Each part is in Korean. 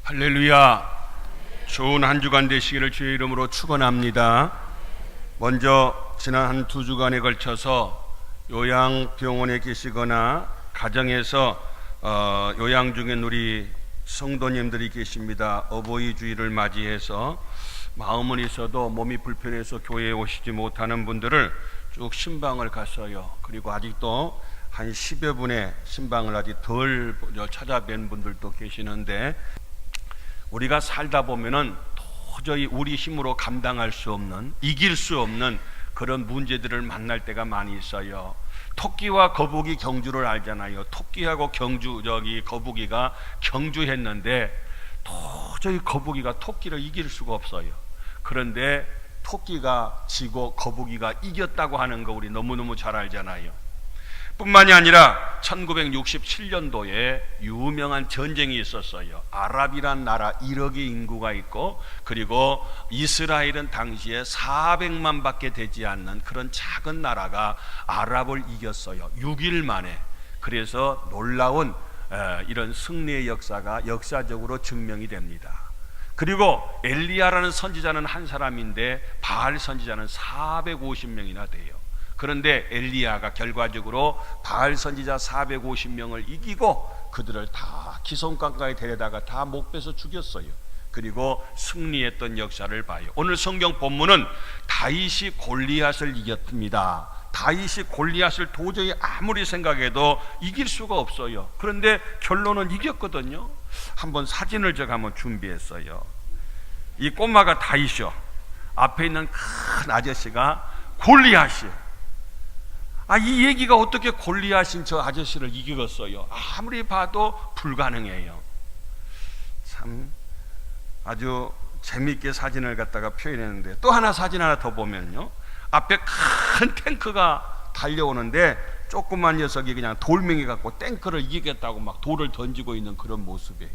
할렐루야. 좋은 한 주간 되시기를 주의 이름으로 축원합니다. 먼저 지난 한 두 주간에 걸쳐서 요양병원에 계시거나 가정에서 요양 중인 우리 성도님들이 계십니다. 어버이 주일을 맞이해서 마음은 있어도 몸이 불편해서 교회에 오시지 못하는 분들을 쭉 신방을 갔어요. 그리고 아직도 한 10여 분의 신방을 아직 덜 찾아뵌 분들도 계시는데, 우리가 살다 보면은 도저히 우리 힘으로 감당할 수 없는, 이길 수 없는 그런 문제들을 만날 때가 많이 있어요. 토끼와 거북이 경주를 알잖아요. 토끼하고 거북이가 경주했는데 도저히 거북이가 토끼를 이길 수가 없어요. 그런데 토끼가 지고 거북이가 이겼다고 하는 거 우리 너무너무 잘 알잖아요. 뿐만이 아니라 1967년도에 유명한 전쟁이 있었어요. 아랍이란 나라 1억의 인구가 있고, 그리고 이스라엘은 당시에 400만 밖에 되지 않는 그런 작은 나라가 아랍을 이겼어요. 6일 만에. 그래서 놀라운 이런 승리의 역사가 역사적으로 증명이 됩니다. 그리고 엘리야라는 선지자는 한 사람인데 바알 선지자는 450명이나 돼요. 그런데 엘리야가 결과적으로 바알 선지자 450명을 이기고 그들을 다 기슭강가에 데려다가 다 목베서 죽였어요. 그리고 승리했던 역사를 봐요. 오늘 성경 본문은 다윗이 골리앗을 이겼습니다. 다윗이 골리앗을 도저히 아무리 생각해도 이길 수가 없어요. 그런데 결론은 이겼거든요. 한번 사진을 제가 한번 준비했어요. 이 꼬마가 다윗이요. 앞에 있는 큰 아저씨가 골리앗이에요. 이 얘기가 어떻게 골리앗인 저 아저씨를 이기겠어요? 아무리 봐도 불가능해요. 참 아주 재미있게 사진을 갖다가 표현했는데, 또 하나 사진 하나 더 보면요, 앞에 큰 탱크가 달려오는데 조그만 녀석이 그냥 돌멩이 갖고 탱크를 이기겠다고 막 돌을 던지고 있는 그런 모습이에요.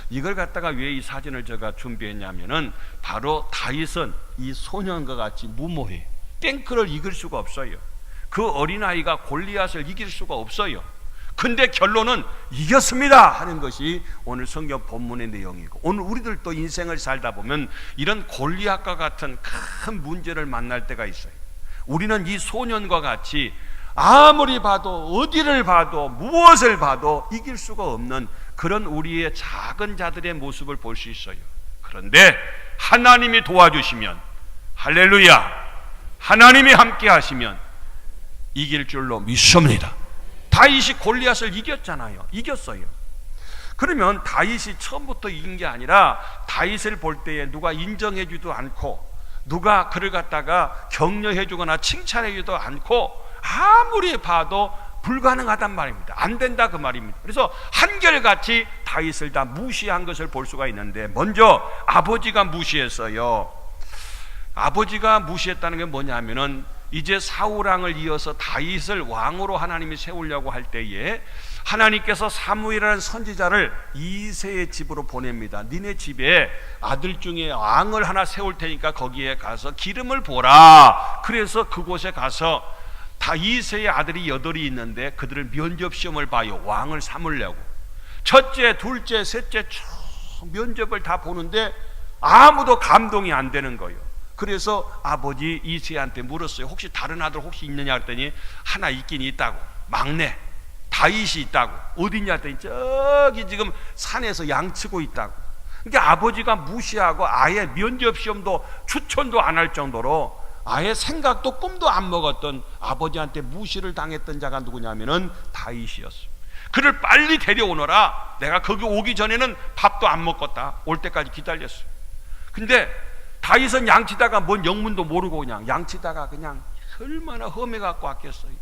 이걸 갖다가 왜 이 사진을 제가 준비했냐면은, 바로 다윗은 이 소년과 같이 무모해. 탱크를 이길 수가 없어요. 그 어린아이가 골리앗을 이길 수가 없어요. 근데 결론은 이겼습니다 하는 것이 오늘 성경 본문의 내용이고, 오늘 우리들도 인생을 살다 보면 이런 골리앗과 같은 큰 문제를 만날 때가 있어요. 우리는 이 소년과 같이 아무리 봐도, 어디를 봐도, 무엇을 봐도 이길 수가 없는 그런 우리의 작은 자들의 모습을 볼 수 있어요. 그런데 하나님이 도와주시면, 할렐루야, 하나님이 함께 하시면 이길 줄로 믿습니다. 다윗이 골리앗을 이겼잖아요. 이겼어요. 그러면 다윗이 처음부터 이긴 게 아니라, 다윗을 볼 때에 누가 인정해 주지도 않고, 누가 그를 갖다가 격려해 주거나 칭찬해 주지도 않고, 아무리 봐도 불가능하단 말입니다. 안 된다 그 말입니다. 그래서 한결같이 다윗을 다 무시한 것을 볼 수가 있는데, 먼저 아버지가 무시했어요. 아버지가 무시했다는 게 뭐냐면은, 이제 사울왕을 이어서 다윗을 왕으로 하나님이 세우려고 할 때에 하나님께서 사무엘이라는 선지자를 이새의 집으로 보냅니다. 니네 집에 아들 중에 왕을 하나 세울 테니까 거기에 가서 기름을 부어라. 그래서 그곳에 가서 다 이새의 아들이 8이 있는데 그들을 면접시험을 봐요. 왕을 삼으려고. 첫째, 둘째, 셋째 쭉 면접을 다 보는데 아무도 감동이 안 되는 거예요. 그래서 아버지 이새한테 물었어요. 혹시 다른 아들 혹시 있느냐 했더니 하나 있긴 있다고. 막내 다윗이 있다고. 어디냐 했더니 저기 지금 산에서 양치고 있다고. 그러니까 아버지가 무시하고 아예 면접시험도 추천도 안 할 정도로 아예 생각도 꿈도 안 먹었던, 아버지한테 무시를 당했던 자가 누구냐면은 다윗이었어요. 그를 빨리 데려오너라. 내가 거기 오기 전에는 밥도 안 먹었다. 올 때까지 기다렸어요. 근데 다윗은 양치다가 뭔 영문도 모르고 그냥 양치다가 그냥 얼마나 험해갖고 왔겠어요.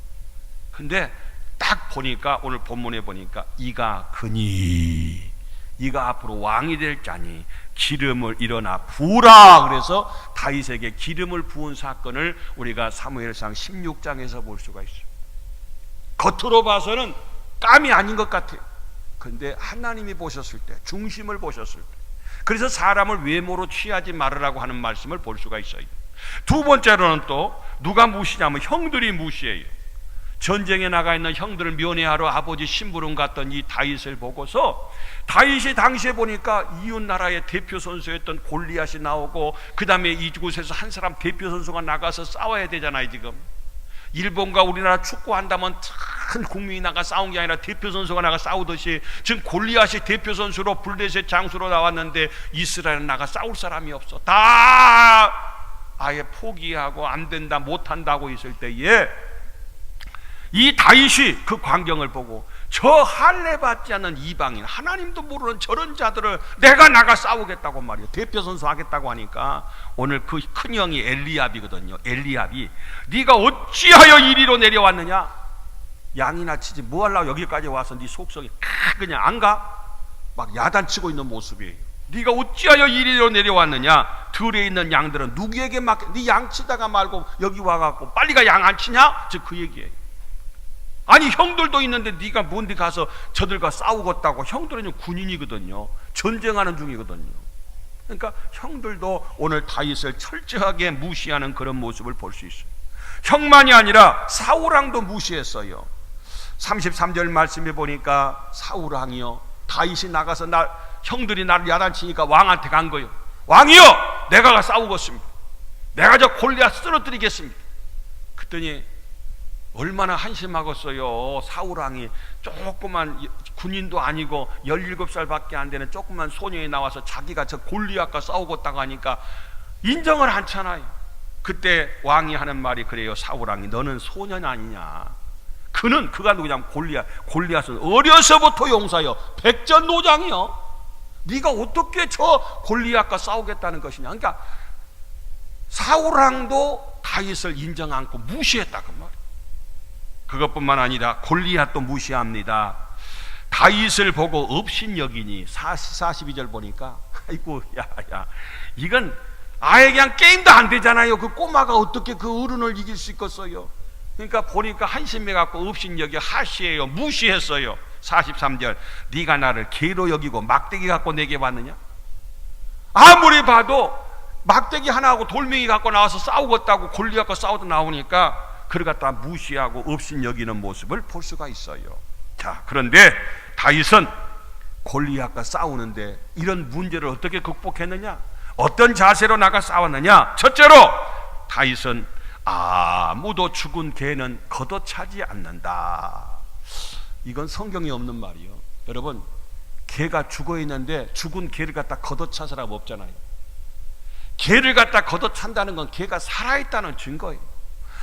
근데 딱 보니까, 오늘 본문에 보니까 이가 크니, 이가 앞으로 왕이 될 자니 기름을 일어나 부으라. 그래서 다윗에게 기름을 부은 사건을 우리가 사무엘상 16장에서 볼 수가 있어요. 겉으로 봐서는 깜이 아닌 것 같아요. 그런데 하나님이 보셨을 때, 중심을 보셨을 때, 그래서 사람을 외모로 취하지 말으라고 하는 말씀을 볼 수가 있어요. 두 번째로는 또 누가 무시냐면 형들이 무시해요. 전쟁에 나가 있는 형들을 면회하러 아버지 심부름 갔던 이 다윗을 보고서, 다윗이 당시에 보니까 이웃 나라의 대표 선수였던 골리앗이 나오고, 그 다음에 이곳에서 한 사람 대표 선수가 나가서 싸워야 되잖아요. 지금 일본과 우리나라 축구한다면 큰 국민이 나가 싸운 게 아니라 대표 선수가 나가 싸우듯이, 지금 골리앗이 대표 선수로 블레셋 장수로 나왔는데 이스라엘은 나가 싸울 사람이 없어. 다 아예 포기하고 안 된다, 못한다고 있을 때에 이 다윗이 그 광경을 보고, 저 할례 받지 않는 이방인, 하나님도 모르는 저런 자들을 내가 나가 싸우겠다고 말이에요. 대표 선수 하겠다고 하니까, 오늘 그 큰 형이 엘리압이거든요. 엘리압이, 네가 어찌하여 이리로 내려왔느냐? 양이나 치지 뭐 하려고 여기까지 와서 네 속성이 그냥 안 가? 막 야단치고 있는 모습이에요. 네가 어찌하여 이리로 내려왔느냐? 들에 있는 양들은 누구에게 맡겨? 네 양 치다가 말고 여기 와갖고 빨리 가, 양 안 치냐? 즉 그 얘기예요. 아니 형들도 있는데 네가 뭔데 가서 저들과 싸우겠다고. 형들은 군인이거든요. 전쟁하는 중이거든요. 그러니까 형들도 오늘 다윗을 철저하게 무시하는 그런 모습을 볼 수 있어요. 형만이 아니라 사울왕도 무시했어요. 33절 말씀에 보니까 사울왕이요, 다윗이 나가서 형들이 나를 야단치니까 왕한테 간 거예요. 왕이요, 내가 가 싸우겠습니다. 내가 저 골리앗 쓰러뜨리겠습니다. 그랬더니 얼마나 한심하겠어요. 사울왕이 조그만 군인도 아니고 17살밖에 안 되는 조그만 소년이 나와서 자기가 저 골리앗과 싸우겠다고 하니까 인정을 않잖아요. 그때 왕이 하는 말이 그래요. 사울왕이, 너는 소년 아니냐? 그가 누구냐면 골리앗은 어려서부터 용사요, 백전노장이요. 네가 어떻게 저 골리앗과 싸우겠다는 것이냐? 그러니까 사울왕도 다윗을 인정 않고 무시했다 그 말이에요. 그것뿐만 아니라 골리앗도 무시합니다. 다윗을 보고 업신여기니, 42절 보니까 아이고 야 이건 아예 그냥 게임도 안 되잖아요. 그 꼬마가 어떻게 그 어른을 이길 수 있겠어요? 그러니까 보니까 한심해갖고 업신여기 하시해요, 무시했어요. 43절, 네가 나를 개로 여기고 막대기 갖고 내게 왔느냐? 아무리 봐도 막대기 하나하고 돌멩이 갖고 나와서 싸우겠다고 골리앗과 싸우다 나오니까 그를 갖다 무시하고 업신여기는 모습을 볼 수가 있어요. 자, 그런데 다윗은 골리앗과 싸우는데 이런 문제를 어떻게 극복했느냐? 어떤 자세로 나가 싸웠느냐? 첫째로 다윗은 아무도 죽은 개는 걷어차지 않는다. 이건 성경에 없는 말이요. 여러분, 개가 죽어 있는데 죽은 개를 갖다 걷어차 사람 없잖아요. 개를 갖다 걷어찬다는 건 개가 살아있다는 증거예요.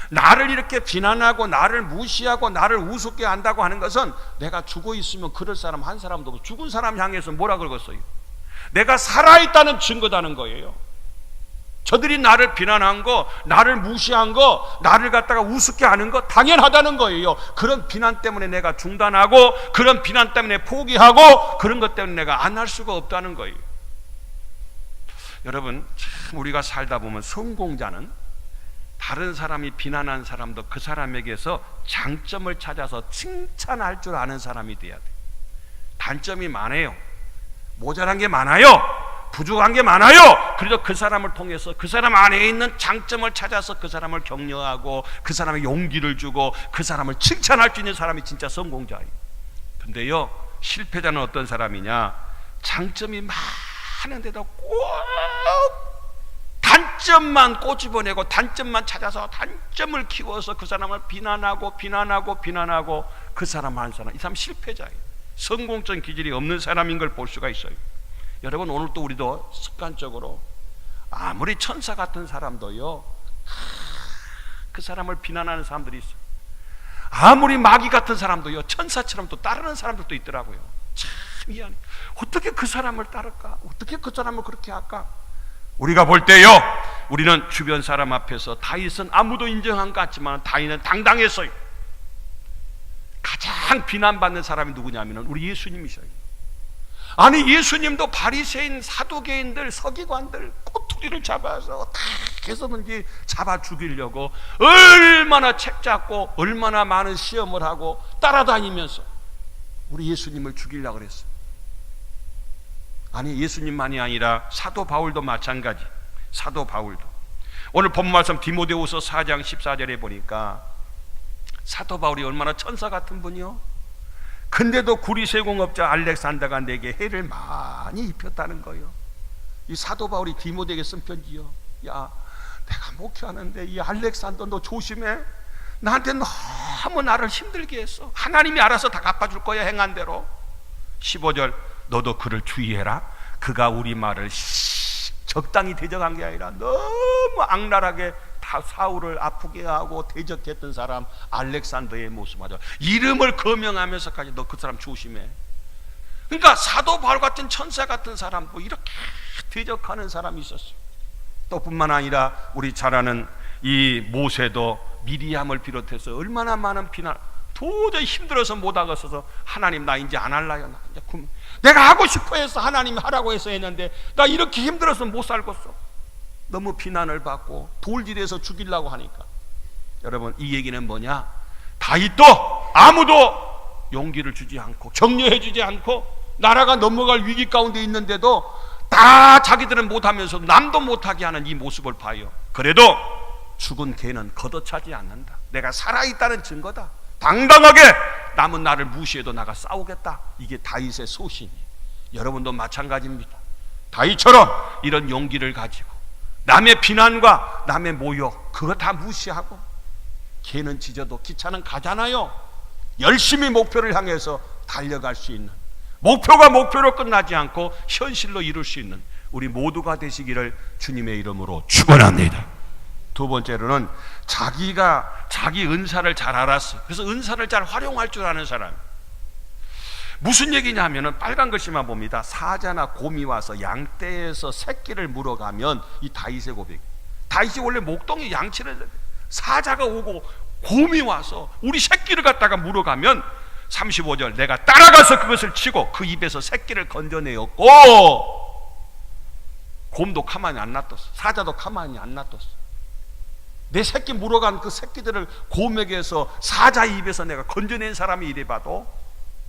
나를 이렇게 비난하고 나를 무시하고 나를 우습게 한다고 하는 것은, 내가 죽어 있으면 그럴 사람 한 사람도 없고, 죽은 사람 향해서 뭐라 그러겠어요? 내가 살아있다는 증거다는 거예요. 저들이 나를 비난한 거, 나를 무시한 거, 나를 갖다가 우습게 하는 거 당연하다는 거예요. 그런 비난 때문에 내가 중단하고, 그런 비난 때문에 포기하고, 그런 것 때문에 내가 안 할 수가 없다는 거예요. 여러분, 참 우리가 살다 보면 성공자는 다른 사람이 비난한 사람도 그 사람에게서 장점을 찾아서 칭찬할 줄 아는 사람이 돼야 돼. 단점이 많아요, 모자란 게 많아요, 부족한 게 많아요. 그래도 그 사람을 통해서 그 사람 안에 있는 장점을 찾아서 그 사람을 격려하고 그 사람의 용기를 주고 그 사람을 칭찬할 수 있는 사람이 진짜 성공자예요. 근데요, 실패자는 어떤 사람이냐? 장점이 많은데도 꼭 단점만 꼬집어내고 단점만 찾아서 단점을 키워서 그 사람을 비난하고 그 사람 한 사람, 이 사람 실패자예요. 성공적인 기질이 없는 사람인 걸 볼 수가 있어요. 여러분, 오늘 또 우리도 습관적으로 아무리 천사 같은 사람도요, 그 사람을 비난하는 사람들이 있어요. 아무리 마귀 같은 사람도요, 천사처럼 또 따르는 사람들도 있더라고요. 참 미안해. 어떻게 그 사람을 따를까? 어떻게 그 사람을 그렇게 할까? 우리가 볼 때요, 우리는 주변 사람 앞에서 다윗은 아무도 인정한 것 같지만 다윗은 당당했어요. 가장 비난받는 사람이 누구냐면 우리 예수님이셔요. 아니, 예수님도 바리새인, 사두개인들, 서기관들 꼬투리를 잡아서 어떻게 해서든지 잡아 죽이려고 얼마나 책 잡고 얼마나 많은 시험을 하고 따라다니면서 우리 예수님을 죽이려고 그랬어요. 아니, 예수님만이 아니라 사도 바울도 마찬가지. 사도 바울도 오늘 본문 말씀 디모데후서 4장 14절에 보니까 사도 바울이 얼마나 천사 같은 분이요. 근데도 구리세공업자 알렉산더가 내게 해를 많이 입혔다는 거예요. 이 사도 바울이 디모데에게 쓴 편지요. 야, 내가 목회하는데 이 알렉산더 너 조심해. 나한테 너무 나를 힘들게 했어. 하나님이 알아서 다 갚아줄 거야, 행한 대로. 15절, 너도 그를 주의해라. 그가 우리 말을 적당히 대적한 게 아니라 너무 악랄하게 다 사울을 아프게 하고 대적했던 사람 알렉산더의 모습하죠. 이름을 거명하면서까지 너 그 사람 조심해. 그러니까 사도 바울 같은 천사 같은 사람도 이렇게 대적하는 사람이 있었어요. 또 뿐만 아니라 우리 잘 아는 이 모세도 미리암을 비롯해서 얼마나 많은 비난, 도저히 힘들어서 못하겠어서 하나님 나 이제 안 할라요. 나 이제 내가 하고 싶어 해서 하나님이 하라고 해서 했는데 나 이렇게 힘들어서 못 살겠어. 너무 비난을 받고 돌질해서 죽이려고 하니까. 여러분, 이 얘기는 뭐냐? 다윗도 아무도 용기를 주지 않고 격려해 주지 않고 나라가 넘어갈 위기 가운데 있는데도 다 자기들은 못하면서 남도 못하게 하는 이 모습을 봐요. 그래도 죽은 개는 걷어차지 않는다. 내가 살아있다는 증거다. 당당하게 남은 나를 무시해도 나가 싸우겠다. 이게 다윗의 소신이에요. 여러분도 마찬가지입니다. 다윗처럼 이런 용기를 가지고 남의 비난과 남의 모욕 그거 다 무시하고 개는 짖어도 기차는 가잖아요. 열심히 목표를 향해서 달려갈 수 있는, 목표가 목표로 끝나지 않고 현실로 이룰 수 있는 우리 모두가 되시기를 주님의 이름으로 축원합니다. 두 번째로는 자기가 자기 은사를 잘 알았어요. 그래서 은사를 잘 활용할 줄 아는 사람. 무슨 얘기냐면은 빨간 글씨만 봅니다. 사자나 곰이 와서 양떼에서 새끼를 물어가면 이 다윗의 고백. 다윗이 원래 목동에 양치를, 사자가 오고 곰이 와서 우리 새끼를 갖다가 물어가면 35절 내가 따라가서 그것을 치고 그 입에서 새끼를 건져내었고, 곰도 가만히 안 놔뒀어. 사자도 가만히 안 놔뒀어. 내 새끼 물어간 그 새끼들을 곰에게서 사자 입에서 내가 건져낸 사람이 이래 봐도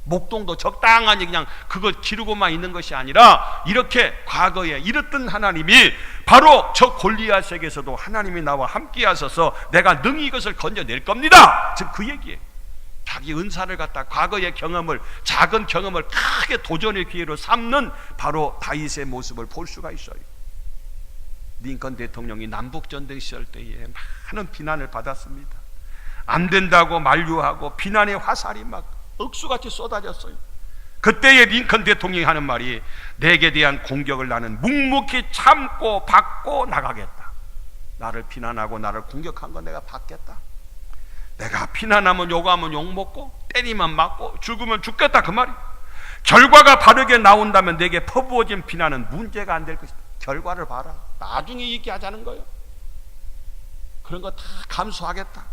목동도 적당하니 그냥 그걸 기르고만 있는 것이 아니라 이렇게 과거에 이랬던 하나님이 바로 저 골리앗에게서도 하나님이 나와 함께 하셔서 내가 능히 이것을 건져낼 겁니다. 즉 그 얘기예요. 자기 은사를 갖다 과거의 경험을, 작은 경험을 크게 도전의 기회로 삼는 바로 다윗의 모습을 볼 수가 있어요. 링컨 대통령이 남북전쟁 시절 때에 많은 비난을 받았습니다. 안 된다고 만류하고 비난의 화살이 막 억수같이 쏟아졌어요. 그때의 링컨 대통령이 하는 말이 내게 대한 공격을 나는 묵묵히 참고 받고 나가겠다. 나를 비난하고 나를 공격한 건 내가 받겠다. 내가 비난하면 욕하면 욕먹고 때리면 맞고 죽으면 죽겠다 그 말이. 결과가 바르게 나온다면 내게 퍼부어진 비난은 문제가 안 될 것이다. 결과를 봐라. 나중에 얘기하자는 거예요. 그런 거 다 감수하겠다.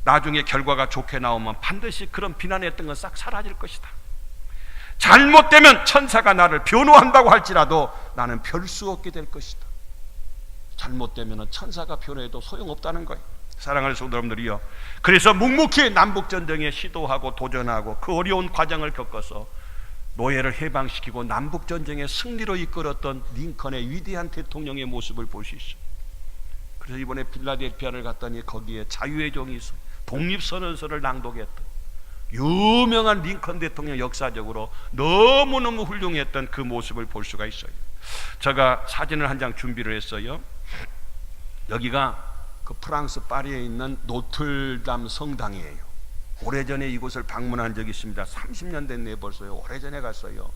나중에 결과가 좋게 나오면 반드시 그런 비난했던 건 싹 사라질 것이다. 잘못되면 천사가 나를 변호한다고 할지라도 나는 별 수 없게 될 것이다. 잘못되면 천사가 변호해도 소용없다는 거예요. 사랑하는 성도 여러분들이요, 그래서 묵묵히 남북전쟁에 시도하고 도전하고 그 어려운 과정을 겪어서 노예를 해방시키고 남북전쟁의 승리로 이끌었던 링컨의 위대한 대통령의 모습을 볼 수 있어요. 그래서 이번에 필라델피아를 갔더니 거기에 자유의 종이 있어요. 독립선언서를 낭독했던 유명한 링컨 대통령, 역사적으로 너무너무 훌륭했던 그 모습을 볼 수가 있어요. 제가 사진을 한 장 준비를 했어요. 여기가 그 프랑스 파리에 있는 노틀담 성당이에요. 오래전에 이곳을 방문한 적이 있습니다. 30년 됐네 벌써요. 오래전에 갔어요.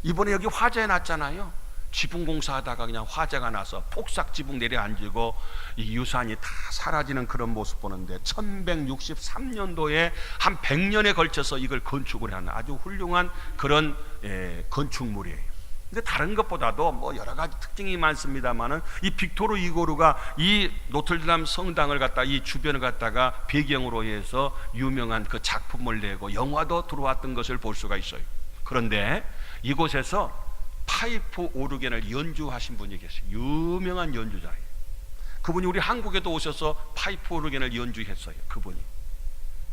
이번에 여기 화재 났잖아요. 지붕 공사하다가 그냥 화재가 나서 폭삭 지붕 내려앉고 이 유산이 다 사라지는 그런 모습 보는데 1163년도에 한 100년에 걸쳐서 이걸 건축을 하는 아주 훌륭한 그런 건축물이에요. 근데 다른 것보다도 뭐 여러 가지 특징이 많습니다만은 이 빅토르 이고르가 이 노틀담 성당을 갖다 이 주변을 갖다가 배경으로 해서 유명한 그 작품을 내고 영화도 들어왔던 것을 볼 수가 있어요. 그런데 이곳에서 파이프 오르겐을 연주하신 분이 계세요. 유명한 연주자예요. 그분이 우리 한국에도 오셔서 파이프 오르겐을 연주했어요. 그분이.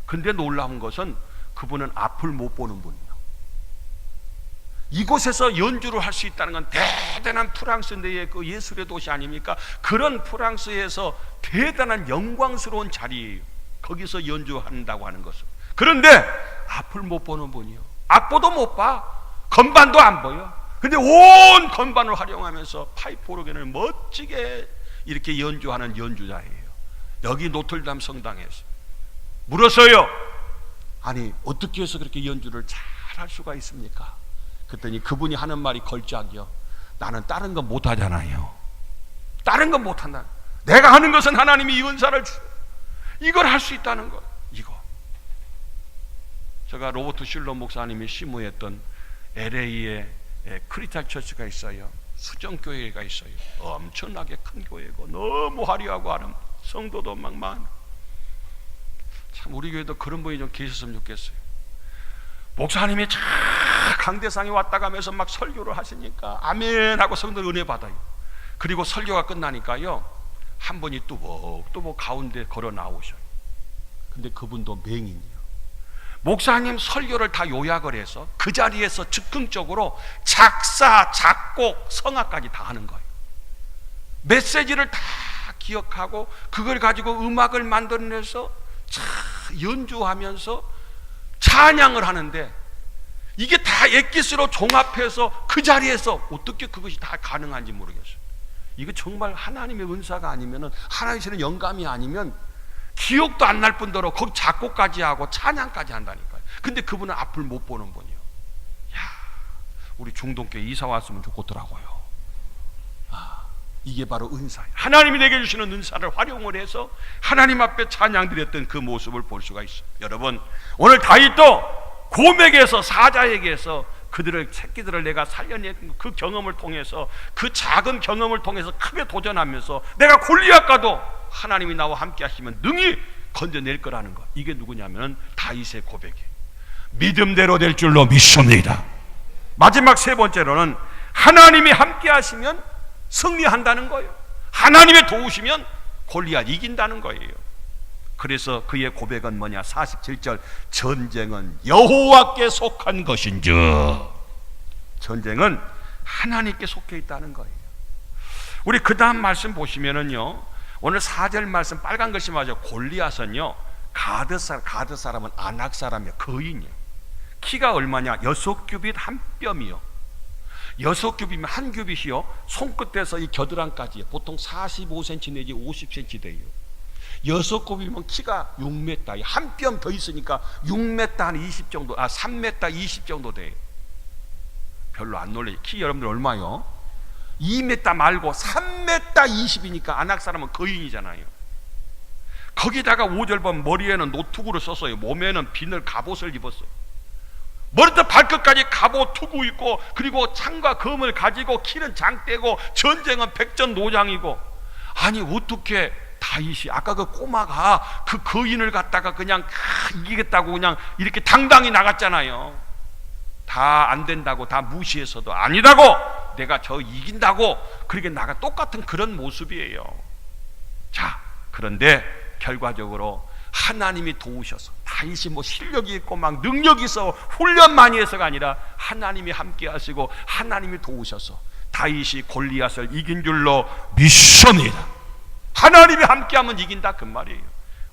근데 놀라운 것은 그분은 앞을 못 보는 분이에요. 이곳에서 연주를 할 수 있다는 건 대단한 프랑스 내의 그 예술의 도시 아닙니까? 그런 프랑스에서 대단한 영광스러운 자리예요. 거기서 연주한다고 하는 것은. 그런데 앞을 못 보는 분이요, 악보도 못 봐, 건반도 안 보여. 근데 온 건반을 활용하면서 파이프 오르겐을 멋지게 이렇게 연주하는 연주자예요. 여기 노틀담 성당에서 물었어요. 아니 어떻게 해서 그렇게 연주를 잘 할 수가 있습니까? 그랬더니 그분이 하는 말이 걸작이요, 나는 다른 건 못하잖아요. 다른 건 못한다. 내가 하는 것은 하나님이 이 은사를 주, 이걸 할 수 있다는 것. 이거 제가 로버트 슐러 목사님이 심우했던 LA에 크리스탈 처치가 있어요. 수정교회가 있어요. 엄청나게 큰 교회고 너무 화려하고 아름, 성도도 막 많고. 참 우리 교회도 그런 분이 좀 계셨으면 좋겠어요. 목사님이 참 강대상에 왔다 가면서 막 설교를 하시니까 아멘 하고 성도들 은혜 받아요. 그리고 설교가 끝나니까요, 한 분이 뚜벅뚜벅 가운데 걸어 나오셔요. 근데 그분도 맹인이요. 목사님 설교를 다 요약을 해서 그 자리에서 즉흥적으로 작사, 작곡, 성악까지 다 하는 거예요. 메시지를 다 기억하고 그걸 가지고 음악을 만들어내서 연주하면서 찬양을 하는데, 이게 다 엑기스로 종합해서 그 자리에서 어떻게 그것이 다 가능한지 모르겠어요. 이거 정말 하나님의 은사가 아니면, 하나님의 주시는 영감이 아니면 기억도 안 날 뿐더러 거기 작곡까지 하고 찬양까지 한다니까요. 근데 그분은 앞을 못 보는 분이요. 야, 우리 중동교회 이사 왔으면 좋겠더라고요. 이게 바로 은사예요. 하나님이 내게 주시는 은사를 활용을 해서 하나님 앞에 찬양드렸던 그 모습을 볼 수가 있어요. 여러분, 오늘 다윗도 고맥에서 사자에게서 그들의 새끼들을 내가 살려낸 그 경험을 통해서, 그 작은 경험을 통해서 크게 도전하면서 내가 골리앗과도 하나님이 나와 함께 하시면 능히 건져낼 거라는 것. 이게 누구냐면 다윗의 고백이에요. 믿음대로 될 줄로 믿습니다. 마지막 세 번째로는 하나님이 함께 하시면 승리한다는 거예요. 하나님의 도우시면 골리앗 이긴다는 거예요. 그래서 그의 고백은 뭐냐? 47절, 전쟁은 여호와께 속한 것인즉. 전쟁은 하나님께 속해 있다는 거예요. 우리 그 다음 말씀 보시면은요, 오늘 4절 말씀 빨간 글씨 맞아요. 골리앗은요, 가드 사람은 아낙 사람이에요. 거인이에요. 키가 얼마냐? 6규빗 한 뼘이요. 6규빗이면 한 규빗이요, 손끝에서 이 겨드랑까지 보통 45cm 내지 50cm 돼요. 6규빗이면 키가 6m, 한 뼘 더 있으니까 6m 한 20 정도, 3m 20 정도 돼요. 별로 안 놀래요. 키 여러분들 얼마요? 2m 말고 3m 20이니까 아낙 사람은 거인이잖아요. 거기다가 5절 보면 머리에는 노투구를 썼어요. 몸에는 비늘 갑옷을 입었어요. 머리부터 발끝까지 갑옷 투구 있고, 그리고 창과 검을 가지고 키는 장대고 전쟁은 백전노장이고. 아니 어떻게 다윗이 아까 그 꼬마가 그 거인을 갖다가 그냥 이기겠다고 그냥 이렇게 당당히 나갔잖아요. 다 안 된다고 다 무시해서도 아니다고, 내가 저 이긴다고 그렇게 나가, 똑같은 그런 모습이에요. 자, 그런데 결과적으로 하나님이 도우셔서, 다윗이 뭐 실력이 있고 막 능력이 있어 훈련 많이 해서가 아니라 하나님이 함께 하시고 하나님이 도우셔서 다윗이 골리앗을 이긴 줄로 믿습니다. 하나님이 함께하면 이긴다 그 말이에요.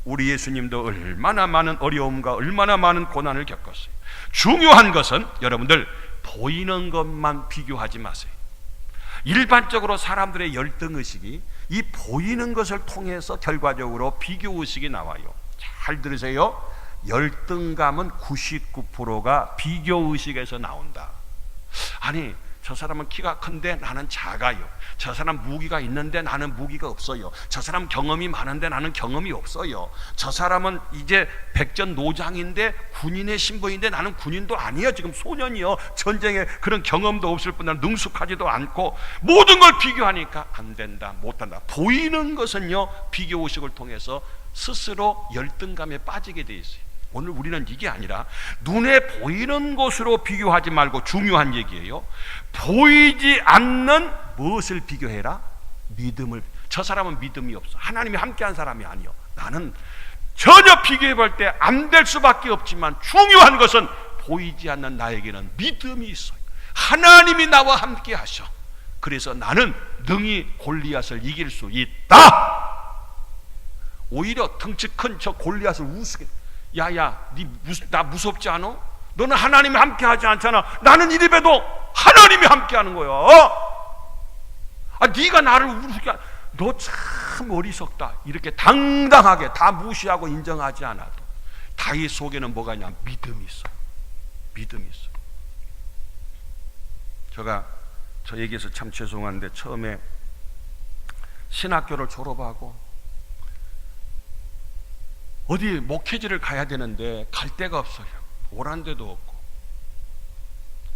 우리 예수님도 얼마나 많은 어려움과 얼마나 많은 고난을 겪었어요. 중요한 것은 여러분들 보이는 것만 비교하지 마세요. 일반적으로 사람들의 열등의식이 이 보이는 것을 통해서 결과적으로 비교의식이 나와요. 잘 들으세요. 열등감은 99%가 비교의식에서 나온다. 아니 저 사람은 키가 큰데 나는 작아요. 저 사람 무기가 있는데 나는 무기가 없어요. 저 사람 경험이 많은데 나는 경험이 없어요. 저 사람은 이제 백전노장인데 군인의 신분인데 나는 군인도 아니에요. 지금 소년이요. 전쟁에 그런 경험도 없을 뿐만 능숙하지도 않고, 모든 걸 비교하니까 안 된다, 못한다. 보이는 것은요, 비교의식을 통해서 스스로 열등감에 빠지게 돼 있어요. 오늘 우리는 이게 아니라 눈에 보이는 것으로 비교하지 말고, 중요한 얘기예요. 보이지 않는 무엇을 비교해라? 믿음을. 저 사람은 믿음이 없어. 하나님이 함께한 사람이 아니요. 나는 전혀 비교해 볼 때 안 될 수밖에 없지만, 중요한 것은 보이지 않는 나에게는 믿음이 있어요. 하나님이 나와 함께 하셔. 그래서 나는 능히 골리앗을 이길 수 있다. 오히려 덩치 큰 저 골리앗을 우습게, 야야, 나 무섭지 않아? 너는 하나님이 함께 하지 않잖아. 나는 이리 봬도 하나님이 함께 하는 거야. 네가 나를 우습게, 너 참 어리석다. 이렇게 당당하게 다 무시하고 인정하지 않아도 다윗 속에는 뭐가 있냐? 믿음이 있어. 믿음이 있어. 제가 저 얘기해서 참 죄송한데, 처음에 신학교를 졸업하고 어디 목회지를 가야 되는데 갈 데가 없어요. 오란 데도 없고.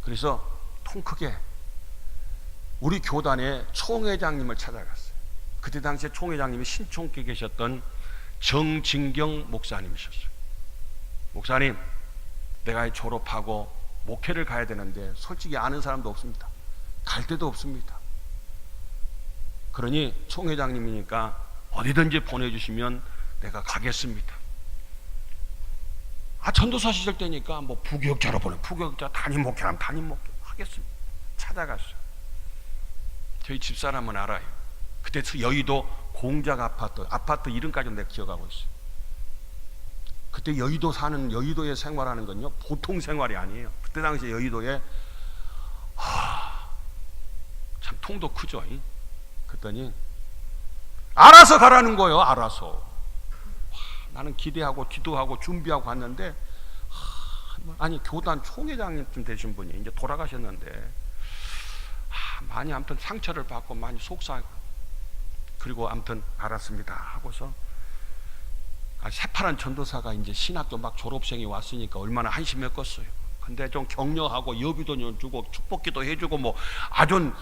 그래서 통 크게 우리 교단의 총회장님을 찾아갔어요. 그때 당시에 총회장님이 신촌교에 계셨던 정진경 목사님이셨어요. 목사님, 내가 졸업하고 목회를 가야 되는데 솔직히 아는 사람도 없습니다. 갈 데도 없습니다. 그러니 총회장님이니까 어디든지 보내주시면 내가 가겠습니다. 전도사 시절 때니까 뭐 부교육자로 보내, 부교육자 담임 목회하면 담임 목회 하겠습니다. 찾아갔어요. 저희 집사람은 알아요. 그때 여의도 공작 아파트 이름까지 내가 기억하고 있어요. 그때 여의도에 생활하는 건요 보통 생활이 아니에요. 그때 당시에 여의도에 참 통도 크죠. 그랬더니 알아서 가라는 거예요. 알아서. 나는 기대하고 기도하고 준비하고 갔는데, 아니 교단 총회장님 되신 분이 이제 돌아가셨는데, 많이 아무튼 상처를 받고 많이 속상하고, 그리고 아무튼 알았습니다 하고서, 새파란 전도사가 이제 신학교 막 졸업생이 왔으니까 얼마나 한심했겠어요. 근데 좀 격려하고 여비도 주고 축복기도 해주고 뭐 아주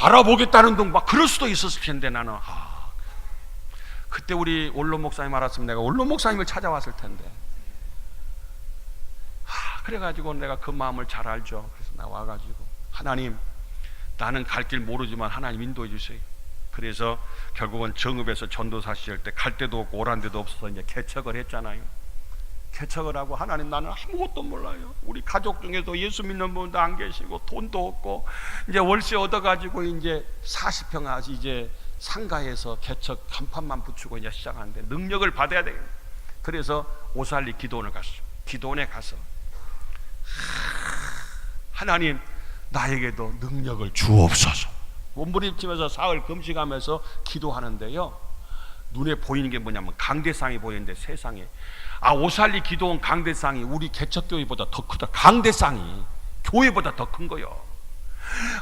알아보겠다는 등 막 그럴 수도 있었을 텐데, 나는 그때 우리 원로 목사님 알았으면 내가 원로 목사님을 찾아왔을 텐데. 그래가지고 내가 그 마음을 잘 알죠. 그래서 나 와가지고, 하나님, 나는 갈 길 모르지만 하나님 인도해 주세요. 그래서 결국은 정읍에서 전도사 시절 때 갈 데도 없고 오란 데도 없어서 이제 개척을 했잖아요. 개척을 하고, 하나님, 나는 아무것도 몰라요. 우리 가족 중에도 예수 믿는 분도 안 계시고 돈도 없고, 이제 월세 얻어가지고 이제 40평 이제 상가에서 개척 간판만 붙이고 이제 시작하는데 능력을 받아야 되겠네. 그래서 오살리 기도원을 갔어요. 기도원에 가서, 하나님, 나에게도 능력을 주옵소서. 몸부림치면서 사흘 금식하면서 기도하는데요, 눈에 보이는 게 뭐냐면 강대상이 보이는데, 세상에 오살리 기도원 강대상이 우리 개척교회보다 더 크다. 강대상이 교회보다 더 큰 거요.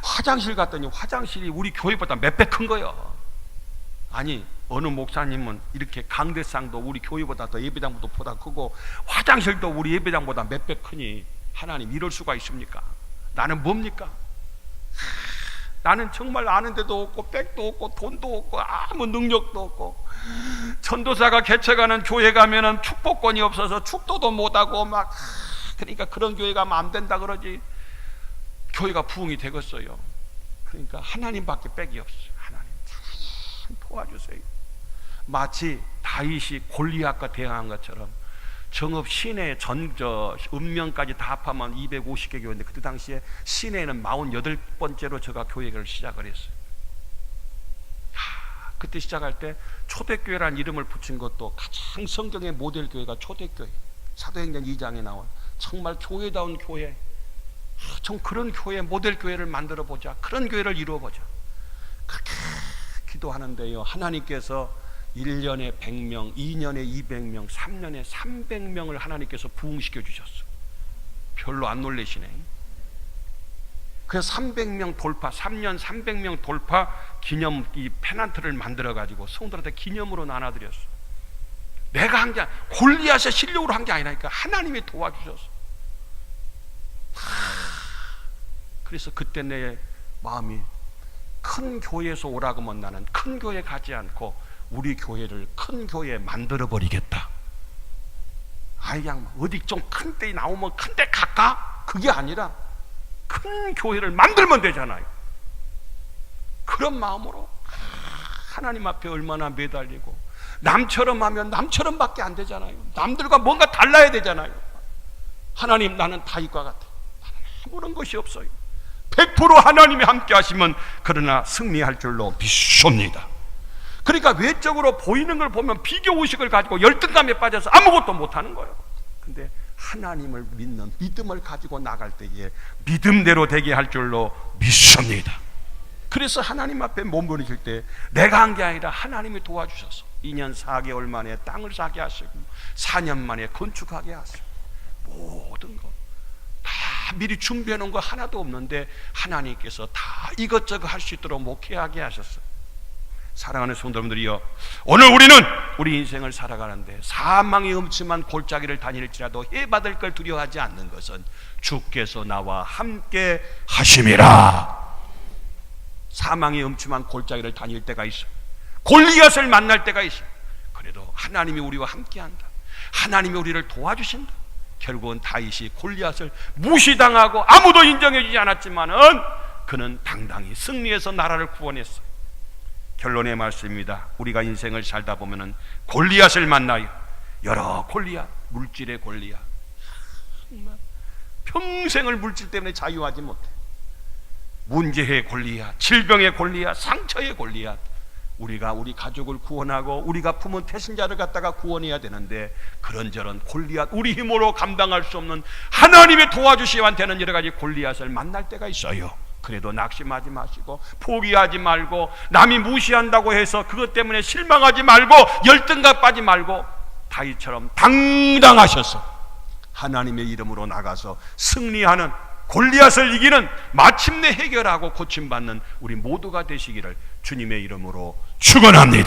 화장실 갔더니 화장실이 우리 교회보다 몇 배 큰 거요. 아니, 어느 목사님은 이렇게 강대상도 우리 교회보다 더 예배당보다 크고 화장실도 우리 예배당보다 몇 배 크니, 하나님, 이럴 수가 있습니까? 나는 뭡니까? 나는 정말 아는 데도 없고 백도 없고 돈도 없고 아무 능력도 없고, 전도사가 개척하는 교회 가면은 축복권이 없어서 축도도 못하고 막, 그러니까 그런 교회 가면 안 된다 그러지 교회가 부흥이 되겠어요. 그러니까 하나님밖에 백이 없어요. 하나님 참 도와주세요. 마치 다윗이 골리앗과 대항한 것처럼 정읍 시내 읍면까지 다 합하면 250개 교회인데, 그때 당시에 시내에는 48번째로 제가 교회를 시작을 했어요. 그때 시작할 때 초대교회라는 이름을 붙인 것도 가장 성경의 모델 교회가 초대교회, 사도행전 2장에 나온 정말 교회다운 교회, 좀 그런 교회, 모델 교회를 만들어 보자, 그런 교회를 이루어 보자, 그렇게 기도하는데요, 하나님께서 1년에 100명, 2년에 200명, 3년에 300명을 하나님께서 부흥시켜 주셨어. 별로 안 놀라시네. 그래서 300명 돌파, 3년 300명 돌파 기념 이 페넌트를 만들어 가지고 성도들한테 기념으로 나눠드렸어. 내가 한 게, 골리앗의 실력으로 한 게 아니라니까, 하나님이 도와주셨어. 그래서 그때 내 마음이, 큰 교회에서 오라고 하면 나는 큰 교회 가지 않고 우리 교회를 큰 교회에 만들어 버리겠다. 그냥 어디 좀 큰 데 나오면 큰 데 갈까? 그게 아니라 큰 교회를 만들면 되잖아요. 그런 마음으로 하나님 앞에 얼마나 매달리고, 남처럼 하면 남처럼밖에 안 되잖아요. 남들과 뭔가 달라야 되잖아요. 하나님, 나는 다윗과 같아. 나는 아무런 것이 없어요. 100% 하나님이 함께 하시면 그러나 승리할 줄로 믿습니다. 그러니까 외적으로 보이는 걸 보면 비교의식을 가지고 열등감에 빠져서 아무것도 못하는 거예요. 근데 하나님을 믿는 믿음을 가지고 나갈 때에 믿음대로 되게 할 줄로 믿습니다. 그래서 하나님 앞에 몸부림칠 때 내가 한 게 아니라 하나님이 도와주셔서 2년 4개월 만에 땅을 사게 하시고 4년 만에 건축하게 하시고 모든 것 다 미리 준비해 놓은 거 하나도 없는데 하나님께서 다 이것저것 할 수 있도록 목회하게 하셨어요. 사랑하는 성도님들이여, 오늘 우리는 우리 인생을 살아가는데 사망의 음침한 골짜기를 다닐지라도 해받을 걸 두려워하지 않는 것은 주께서 나와 함께 하심이라. 사망의 음침한 골짜기를 다닐 때가 있어, 골리앗을 만날 때가 있어. 그래도 하나님이 우리와 함께한다. 하나님이 우리를 도와주신다. 결국은 다윗이 골리앗을 무시당하고 아무도 인정해주지 않았지만은 그는 당당히 승리해서 나라를 구원했어. 결론의 말씀입니다. 우리가 인생을 살다 보면은 골리앗을 만나요. 여러 골리앗, 물질의 골리앗. 정말 평생을 물질 때문에 자유하지 못해. 문제의 골리앗, 질병의 골리앗, 상처의 골리앗. 우리가 우리 가족을 구원하고 우리가 품은 태신자를 갖다가 구원해야 되는데 그런저런 골리앗, 우리 힘으로 감당할 수 없는 하나님의 도와주시면 되는 여러 가지 골리앗을 만날 때가 있어요. 그래도 낙심하지 마시고 포기하지 말고 남이 무시한다고 해서 그것 때문에 실망하지 말고 열등감 빠지 말고 다윗처럼 당당하셔서 하나님의 이름으로 나가서 승리하는, 골리앗을 이기는, 마침내 해결하고 고침받는 우리 모두가 되시기를 주님의 이름으로 축원합니다.